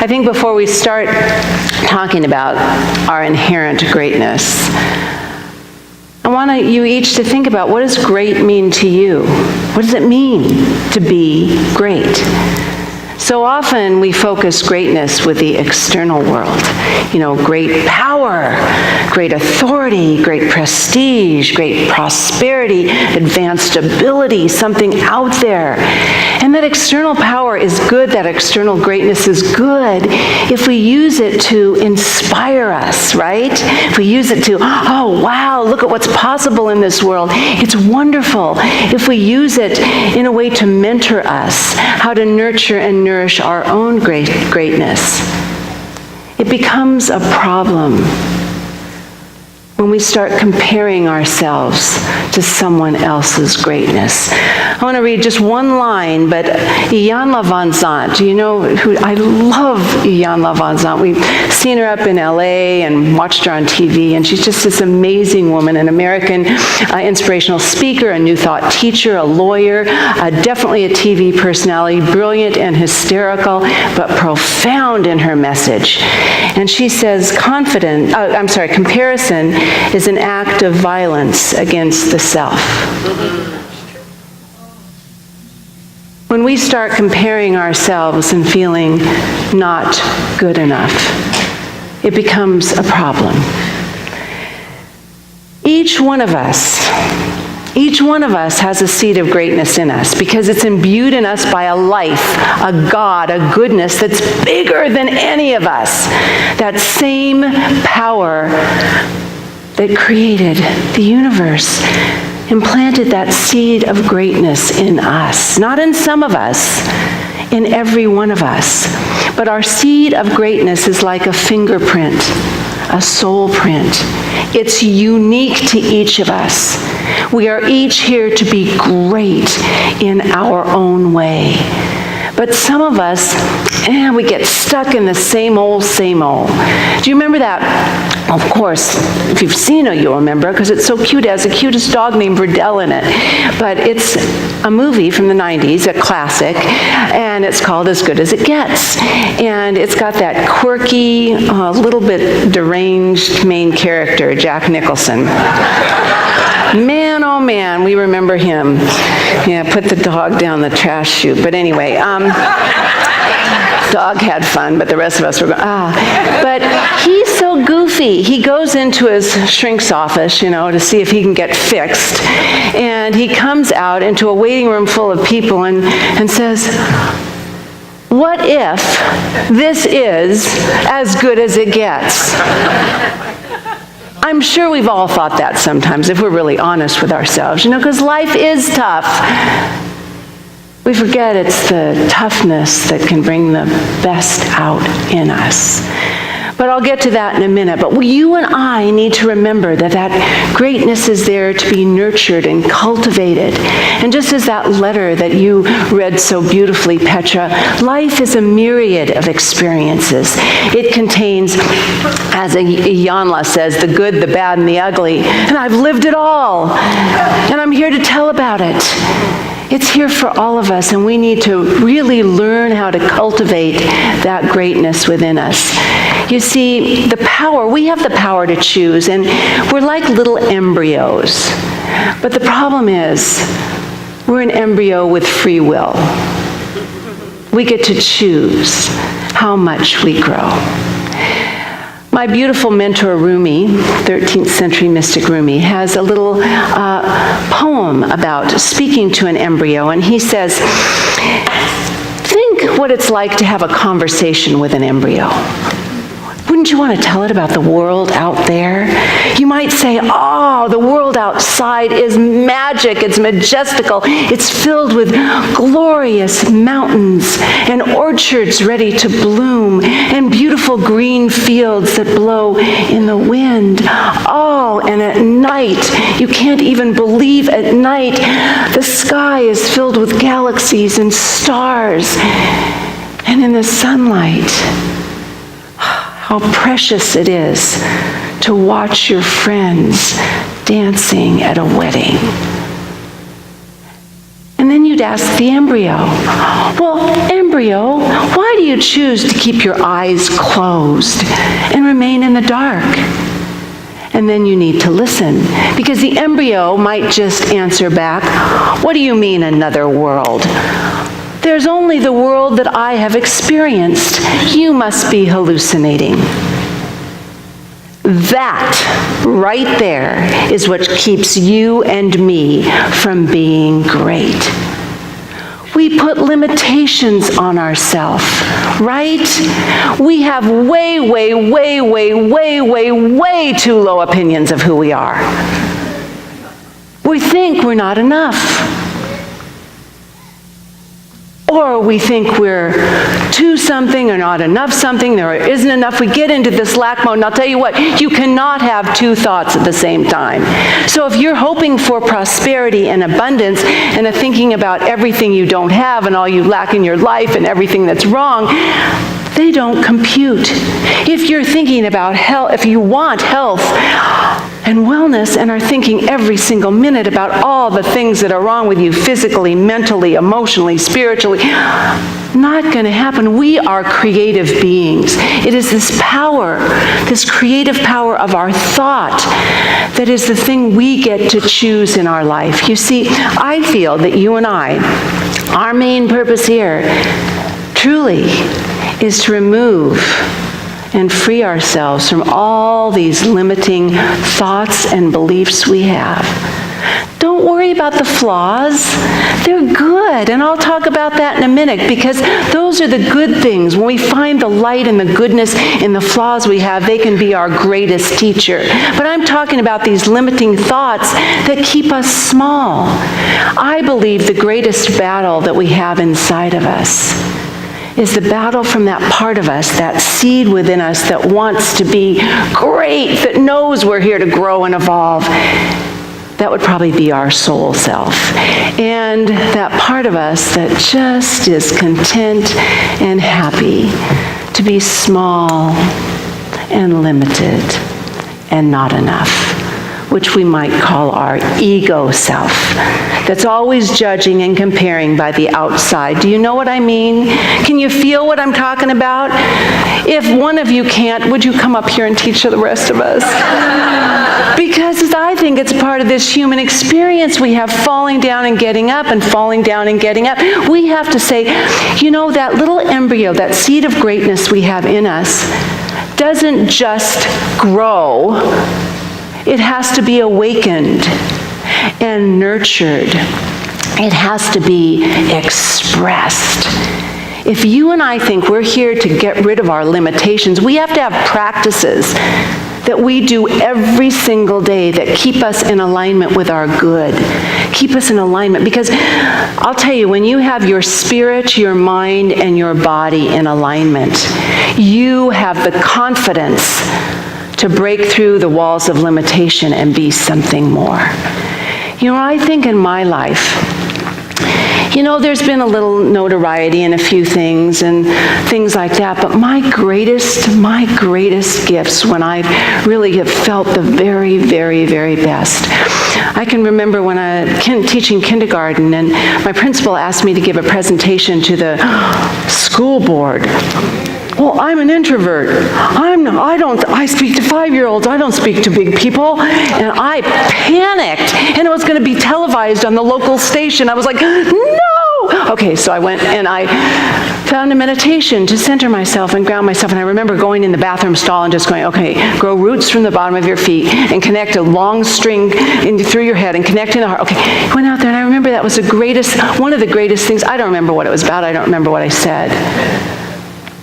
I think before we start talking about our inherent greatness, I want you each to think about, what does great mean to you? What does it mean to be great? So often we focus greatness with the external world. You know, great power, great authority, great prestige, great prosperity, advanced ability, something out there. And that external power is good, that external greatness is good if we use it to inspire us, right? If we use it to, oh wow, look at what's possible in this world. It's wonderful. If we use it in a way to mentor us, how to nurture and nourish our own greatness. It becomes a problem when we start comparing ourselves to someone else's greatness. I want to read just one line, but Iyanla Vanzant, do you know who? I love Iyanla Vanzant. We've seen her up in LA and watched her on TV, and she's just this amazing woman, an American inspirational speaker, a New Thought teacher, a lawyer, definitely a TV personality, brilliant and hysterical, but profound in her message. And she says, comparison is an act of violence against the self. When we start comparing ourselves and feeling not good enough, it becomes a problem. Each one of us has a seed of greatness in us because it's imbued in us by a life, a God, a goodness that's bigger than any of us. That same power that created the universe implanted that seed of greatness in us. Not in some of us, in every one of us. But our seed of greatness is like a fingerprint, a soul print. It's unique to each of us. We are each here to be great in our own way. But some of us, we get stuck in the same old. Do you remember that? Of course, if you've seen it, you'll remember, because it's so cute. It has the cutest dog named Verdell in it. But it's a movie from the 90s, a classic, and it's called As Good as It Gets. And it's got that quirky, little bit deranged main character, Jack Nicholson. Man, oh man, we remember him. Yeah, put the dog down the trash chute. But anyway, dog had fun, but the rest of us were going, But he's so goofy. He goes into his shrink's office, to see if he can get fixed. And he comes out into a waiting room full of people and says, what if this is as good as it gets? I'm sure we've all thought that sometimes, if we're really honest with ourselves, because life is tough. We forget it's the toughness that can bring the best out in us. But I'll get to that in a minute. But you and I need to remember that greatness is there to be nurtured and cultivated. And just as that letter that you read so beautifully, Petra, life is a myriad of experiences. It contains, as Iyanla says, the good, the bad, and the ugly. And I've lived it all. And I'm here to tell about it. It's here for all of us, and we need to really learn how to cultivate that greatness within us. You see, we have the power to choose, and we're like little embryos. But the problem is, we're an embryo with free will. We get to choose how much we grow. My beautiful mentor, Rumi, 13th century mystic Rumi, has a little poem about speaking to an embryo, and he says, think what it's like to have a conversation with an embryo. Wouldn't you want to tell it about the world out there? You might say, the world outside is magic, it's majestical, it's filled with glorious mountains and orchards ready to bloom and beautiful green fields that blow in the wind. And at night, you can't even believe at night, the sky is filled with galaxies and stars. And in the sunlight, how precious it is to watch your friends dancing at a wedding. And then you you'd ask the embryo, well, embryo, why do you choose to keep your eyes closed and remain in the dark? And then you need to listen, because the embryo might just answer back, what do you mean another world? There's only the world that I have experienced. You must be hallucinating. That right there is what keeps you and me from being great. We put limitations on ourselves, right? We have way too low opinions of who we are. We think we're not enough. Or we think we're too something or not enough something, there isn't enough. We get into this lack mode, and I'll tell you what, you cannot have two thoughts at the same time. So if you're hoping for prosperity and abundance and are thinking about everything you don't have and all you lack in your life and everything that's wrong, they don't compute. If you're thinking about health, if you want health and wellness and are thinking every single minute about all the things that are wrong with you physically, mentally, emotionally, spiritually, not going to happen. We are creative beings. It is this power, this creative power of our thought that is the thing we get to choose in our life. You see, I feel that you and I, our main purpose here, truly, is to remove and free ourselves from all these limiting thoughts and beliefs we have. Don't worry about the flaws. They're good, and I'll talk about that in a minute, because those are the good things. When we find the light and the goodness in the flaws we have, they can be our greatest teacher. But I'm talking about these limiting thoughts that keep us small. I believe the greatest battle that we have inside of us is the battle from that part of us, that seed within us that wants to be great, that knows we're here to grow and evolve. That would probably be our soul self. And that part of us that just is content and happy to be small and limited and not enough, which we might call our ego self, that's always judging and comparing by the outside. Do you know what I mean? Can you feel what I'm talking about? If one of you can't, would you come up here and teach the rest of us? Because I think it's part of this human experience. We have falling down and getting up and falling down and getting up. We have to say, you know, that little embryo, that seed of greatness we have in us, doesn't just grow. It has to be awakened and nurtured. It has to be expressed. If you and I think we're here to get rid of our limitations, we have to have practices that we do every single day that keep us in alignment with our good. Keep us in alignment. Because I'll tell you, when you have your spirit, your mind, and your body in alignment, you have the confidence to break through the walls of limitation and be something more. You know, I think in my life, you know, there's been a little notoriety in a few things and things like that, but my greatest gifts when I really have felt the very, very, very best. I can remember when teaching kindergarten, and my principal asked me to give a presentation to the school board. Well, I'm an introvert. I speak to 5-year-olds. I don't speak to big people. And I panicked, and it was going to be televised on the local station. I was like, no! Okay, so I went and I found a meditation to center myself and ground myself. And I remember going in the bathroom stall and just going, okay, grow roots from the bottom of your feet and connect a long string through your head and connect in the heart. Okay, I went out there, and I remember that was one of the greatest things. I don't remember what it was about. I don't remember what I said.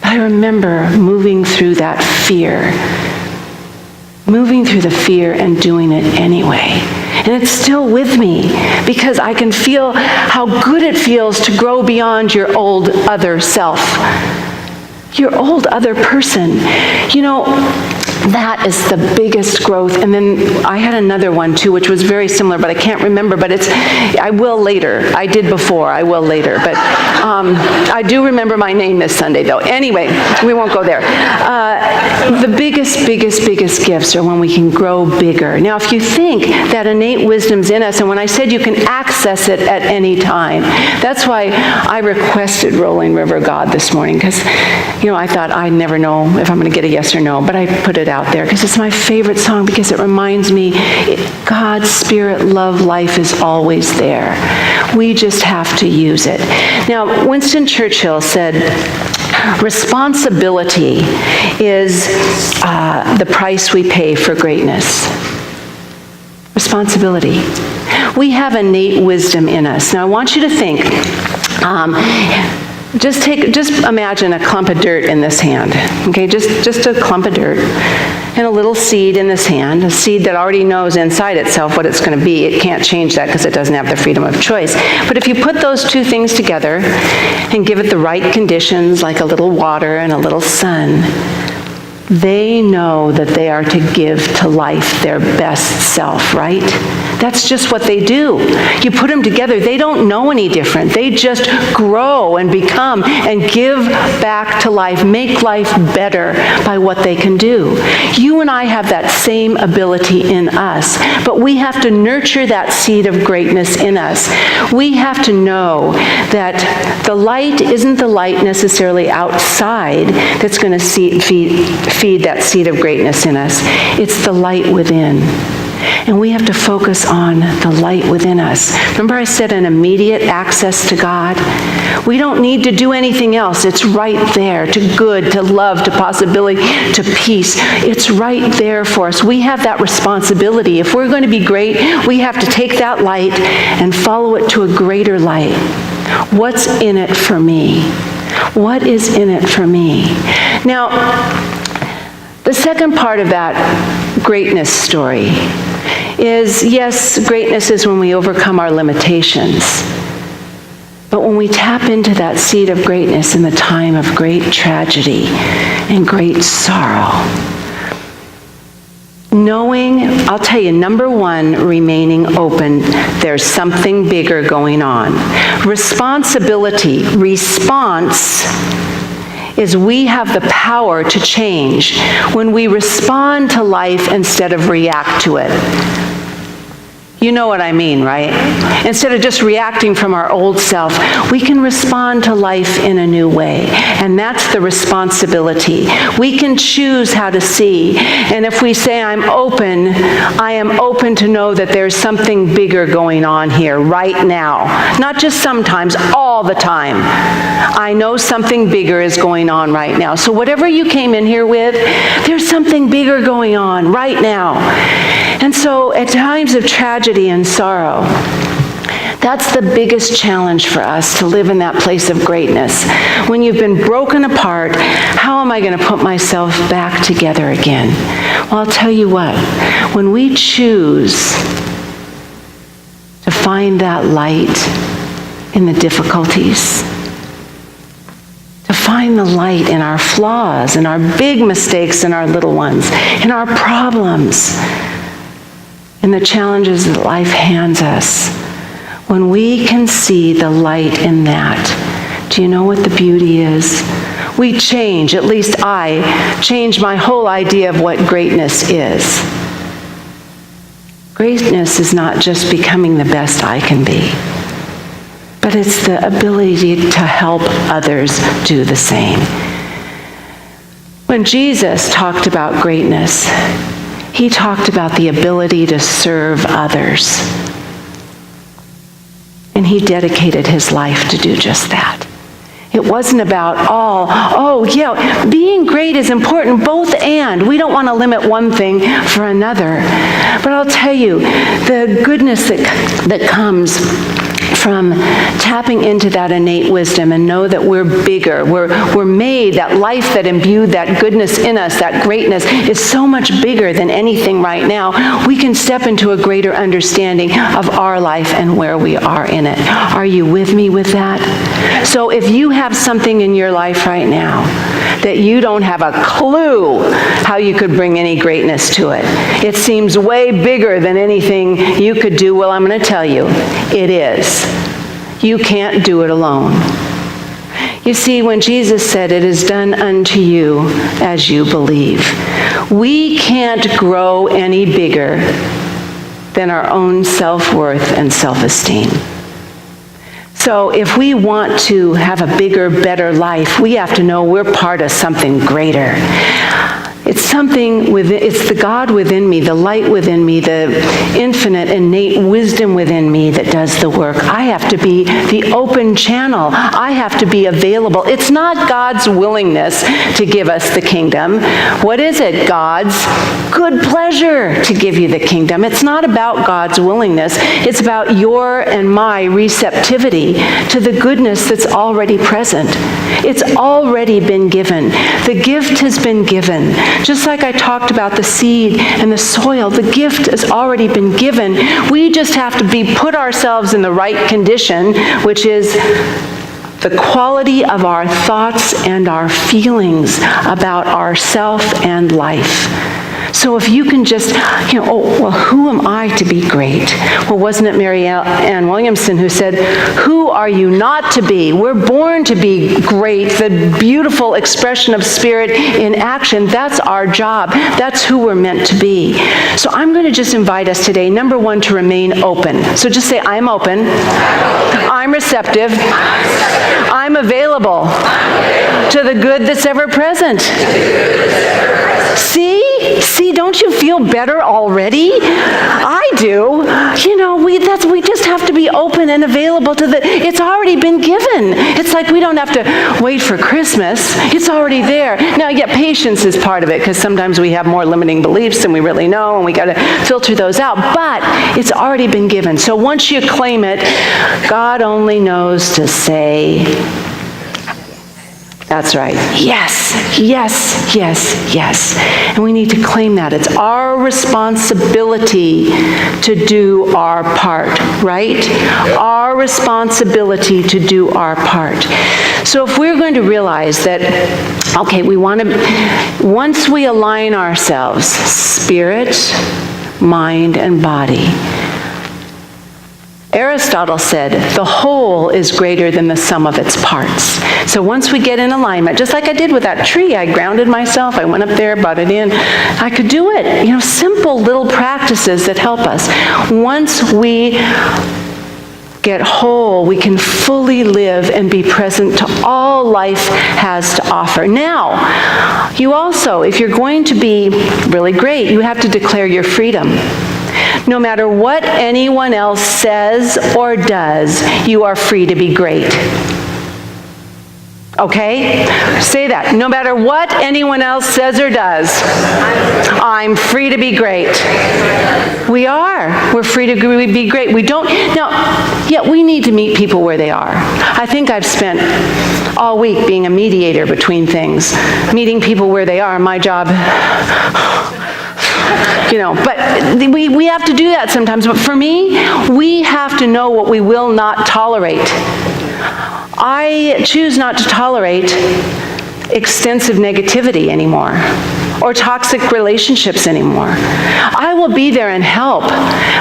I remember moving through that fear, moving through the fear and doing it anyway. And it's still with me because I can feel how good it feels to grow beyond your old other self, your old other person. You know, that is the biggest growth. And then I had another one too, which was very similar, but I can't remember, but I will later. I did before, I will later. But I do remember my name this Sunday, though. Anyway, we won't go there. The biggest gifts are when we can grow bigger. Now, if you think that innate wisdom's in us, and when I said you can access it at any time, that's why I requested Rolling River God this morning, because, I thought I'd never know if I'm going to get a yes or no, but I put it out there because it's my favorite song, because it reminds me God's Spirit, love, life is always there. We just have to use it. Now, Winston Churchill said, responsibility is the price we pay for greatness. Responsibility. We have innate wisdom in us. Now, I want you to think, just imagine a clump of dirt in this hand, okay? Just a clump of dirt and a little seed in this hand, a seed that already knows inside itself what it's going to be. It can't change that because it doesn't have the freedom of choice. But if you put those two things together and give it the right conditions, like a little water and a little sun, they know that they are to give to life their best self, right? That's just what they do. You put them together, they don't know any different. They just grow and become and give back to life, make life better by what they can do. You and I have that same ability in us, but we have to nurture that seed of greatness in us. We have to know that the light isn't the light necessarily outside that's going to feed that seed of greatness in us. It's the light within. And we have to focus on the light within us. Remember I said an immediate access to God? We don't need to do anything else. It's right there, to good, to love, to possibility, to peace. It's right there for us. We have that responsibility. If we're going to be great, we have to take that light and follow it to a greater light. What's in it for me? What is in it for me? Now, the second part of that greatness story is, yes, greatness is when we overcome our limitations. But when we tap into that seed of greatness in the time of great tragedy and great sorrow, knowing, I'll tell you, number one, remaining open. There's something bigger going on. Responsibility, response, is we have the power to change when we respond to life instead of react to it. You know what I mean, right? Instead of just reacting from our old self, we can respond to life in a new way. And that's the responsibility. We can choose how to see. And if we say, I am open to know that there's something bigger going on here right now. Not just sometimes, all the time. I know something bigger is going on right now. So whatever you came in here with, there's something bigger going on right now. And so at times of tragedy and sorrow, that's the biggest challenge for us, to live in that place of greatness. When you've been broken apart, how am I going to put myself back together again? Well, I'll tell you what, when we choose to find that light in the difficulties, to find the light in our flaws, in our big mistakes, in our little ones, in our problems, in the challenges that life hands us, when we can see the light in that, do you know what the beauty is? We change, at least I change my whole idea of what greatness is. Greatness is not just becoming the best I can be, but it's the ability to help others do the same. When Jesus talked about greatness, he talked about the ability to serve others. And he dedicated his life to do just that. It wasn't about being great is important, both and. We don't want to limit one thing for another. But I'll tell you, the goodness that comes from tapping into that innate wisdom and know that we're bigger, we're made, that life that imbued that goodness in us, that greatness is so much bigger than anything right now. We can step into a greater understanding of our life and where we are in it. Are you with me with that? So if you have something in your life right now that you don't have a clue how you could bring any greatness to it, it seems way bigger than anything you could do, well, I'm going to tell you, it is. You can't do it alone. You see, when Jesus said, "It is done unto you as you believe," we can't grow any bigger than our own self-worth and self-esteem. So if we want to have a bigger, better life, we have to know we're part of something greater. It's something within, it's the God within me, the light within me, the infinite, innate wisdom within me that does the work. I have to be the open channel. I have to be available. It's not God's willingness to give us the kingdom. What is it? God's good pleasure to give you the kingdom. It's not about God's willingness. It's about your and my receptivity to the goodness that's already present. It's already been given. The gift has been given. Just like I talked about the seed and the soil, the gift has already been given. We just have to put ourselves in the right condition, which is the quality of our thoughts and our feelings about ourself and life. So if you can just, oh, well, who am I to be great? Well, wasn't it Mary Ann Williamson who said, who are you not to be? We're born to be great, the beautiful expression of spirit in action. That's our job. That's who we're meant to be. So I'm going to just invite us today, number one, to remain open. So just say, I'm open. I'm receptive. I'm available to the good that's ever present. See, don't you feel better already? I do. We just have to be open and available to it's already been given. It's like we don't have to wait for Christmas. It's already there. Now, yet patience is part of it, because sometimes we have more limiting beliefs than we really know, and we got to filter those out. But it's already been given. So once you claim it, God only knows to say, that's right. Yes, yes, yes, yes. And we need to claim that. It's our responsibility to do our part, right? Our responsibility to do our part. So if we're going to realize that, okay, once we align ourselves, spirit, mind, and body, Aristotle said, the whole is greater than the sum of its parts. So once we get in alignment, just like I did with that tree, I grounded myself, I went up there, brought it in, I could do it. Simple little practices that help us. Once we get whole, we can fully live and be present to all life has to offer. Now, you also, if you're going to be really great, you have to declare your freedom. No matter what anyone else says or does, you are free to be great. Okay? Say that. No matter what anyone else says or does, I'm free to be great. We are. We're free to be great. We don't. Now, yet we need to meet people where they are. I think I've spent all week being a mediator between things, meeting people where they are. My job, but we have to do that sometimes. But for me, we have to know what we will not tolerate. I choose not to tolerate extensive negativity anymore, or toxic relationships anymore. I will be there and help,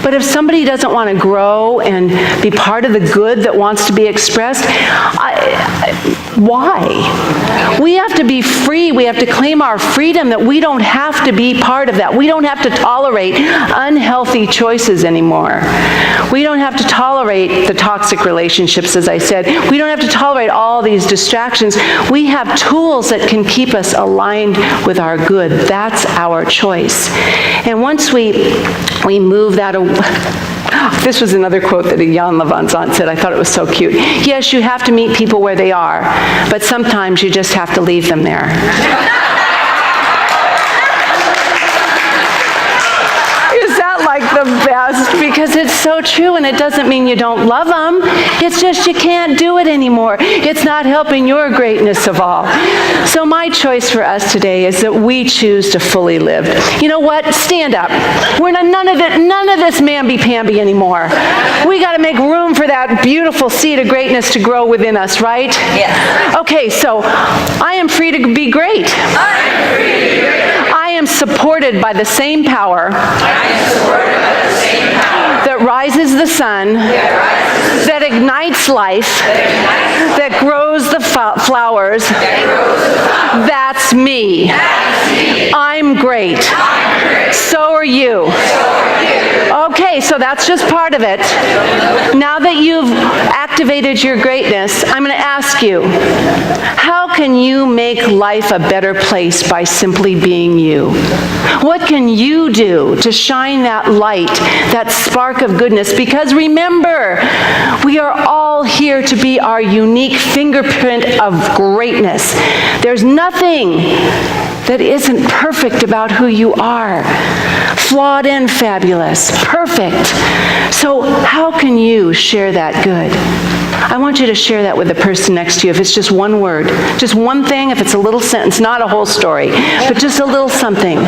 but if somebody doesn't want to grow and be part of the good that wants to be expressed, why? We have to be free. We have to claim our freedom, that we don't have to be part of that. We don't have to tolerate unhealthy choices anymore. We don't have to tolerate the toxic relationships, as I said. We don't have to tolerate all these distractions. We have tools that can keep us aligned with our good. That's our choice. And once we move that away, this was another quote that Jan Levanzant said. I thought it was so cute. Yes, you have to meet people where they are, but sometimes you just have to leave them there. Is that like the best? Because it's so true, and it doesn't mean you don't love them. It's just you can't do it anymore. It's not helping your greatness of all. So my choice for us today is that we choose to fully live. You know what? Stand up. We're not, none of this mamby-pamby anymore. We got to make room for that beautiful seed of greatness to grow within us, right? Yes. Okay, so I am free to be great. I am free to be great. I am supported by the same power that rises the sun that ignites life, that grows the flowers. That's me. I'm great. So are you. Okay, so that's just part of it. Now that you've activated your greatness, I'm going to ask you, how can you make life a better place by simply being you? What can you do to shine that light, that spark of goodness? Because remember, we are all here to be our unique fingerprint of greatness. There's nothing that isn't perfect about who you are. Flawed and fabulous. Perfect. So how can you share that good? I want you to share that with the person next to you. If it's just one word, just one thing, if it's a little sentence, not a whole story, but just a little something.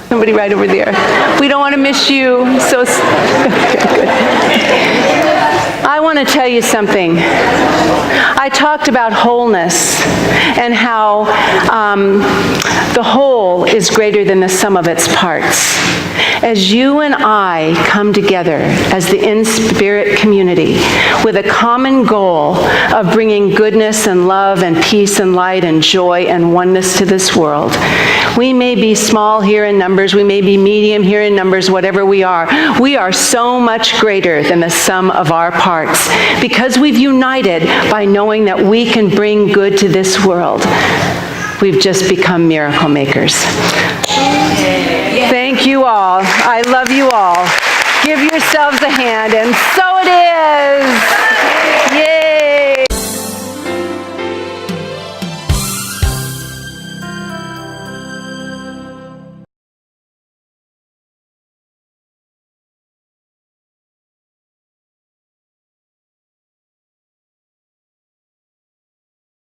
Somebody right over there. We don't want to miss you. So, okay, good. I want to tell you something. I talked about wholeness and how the whole is greater than the sum of its parts. As you and I come together as the InSpirit community with a common goal of bringing goodness and love and peace and light and joy and oneness to this world, we may be small here in numbers, we may be medium here in numbers, whatever we are so much greater than the sum of our parts because we've united by knowing that we can bring good to this world. We've just become miracle makers. Thank you all. I love you all. Give yourselves a hand, and so it is.